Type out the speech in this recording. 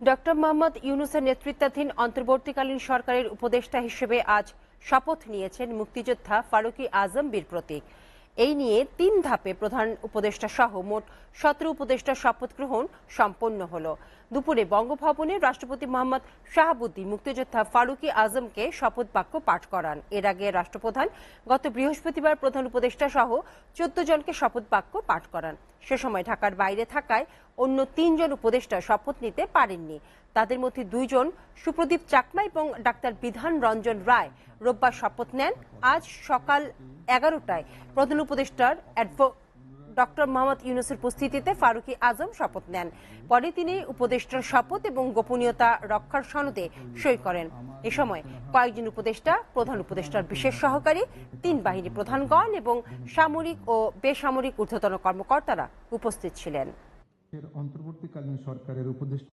Doctor Mohammad ইউনূসের নেতৃত্বাধীন অন্তর্বর্তীকালীন সরকারের উপদেষ্টা হিসেবে আজ শপথ নিয়েছেন মুক্তিযোদ্ধা ফারুকী আজম বীর প্রতীক। এই নিয়ে ৩ ধাপে প্রধান উপদেষ্টা সহ মোট ১৭ উপদেষ্টার শপথ গ্রহণ সম্পন্ন হলো। দুপুরে বঙ্গভবনে রাষ্ট্রপতি মোহাম্মদ শাহাবুদ্দিন মুক্তিযোদ্ধা ফারুকী আজমকে শপথ বাক্য পাঠ করান। এর আগে রাষ্ট্রপ্রধান গত বৃহস্পতিবার প্রধান উপদেষ্টা সহ ১৪ জনকে শপথ বাক্য পাঠ করান। সে সময় ঢাকার বাইরে থাকায় অন্য ৩ জন উপদেষ্টা শপথ নিতে পারেননি। তাদের মধ্যে ২ জন সুপ্রদীপ চাকমা এবং ডাক্তার বিধান রঞ্জন রায় রোববার শপথ নেন। আজ সকাল ১১টায় প্রধান উপদেষ্টার ডক্টর মোহাম্মদ ইউনূসের উপস্থিতিতে ফারুকী আজম শপথ নেন। পরে তিনি উপদেষ্টার শপথ এবং গোপনীয়তা রক্ষার সনদে সই করেন। এ সময় কয়েকজন উপদেষ্টা, প্রধান উপদেষ্টার বিশেষ সহকারী, ৩ বাহিনী প্রধানগণ এবং সামরিক ও বেসামরিক ঊর্ধ্বতন কর্মকর্তারা উপস্থিত ছিলেন। অন্তর্বর্তীকালীন সরকারের উপদেষ্টা